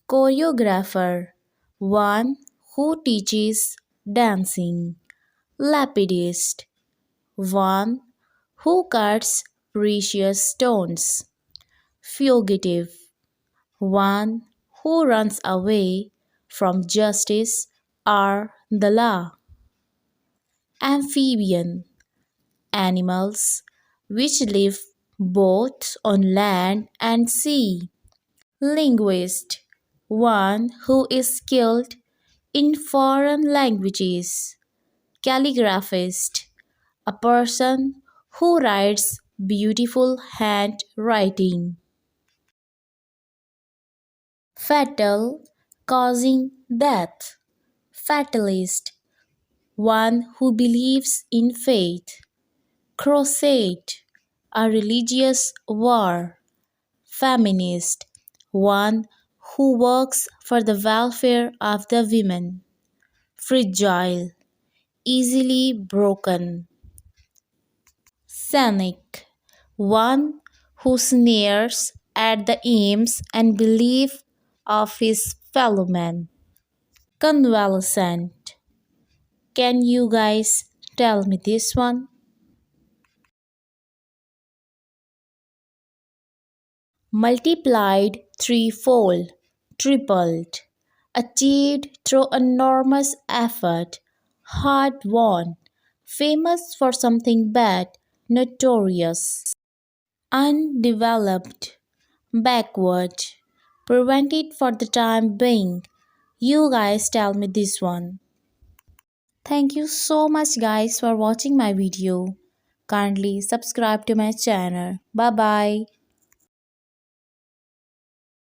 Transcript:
choreographer, one who teaches dancing, lapidist, one who cuts precious stones, fugitive, one who runs away from justice or the law, amphibian, animals which live both on land and sea, linguist, one who is skilled in foreign languages, calligraphist, a person who writes beautiful handwriting, fatal, causing death, fatalist, one who believes in fate, crusade, a religious war, feminist, one who works for the welfare of the women, fragile, easily broken, cynic, one who sneers at the aims and belief of his fellow men, convalescent. Can you guys tell me this one? Multiplied threefold, tripled, achieved through enormous effort, hard won, famous for something bad, notorious, undeveloped, backward, prevented for the time being. You guys tell me this one. Thank you so much guys for watching my video. Kindly subscribe to my channel. Bye bye.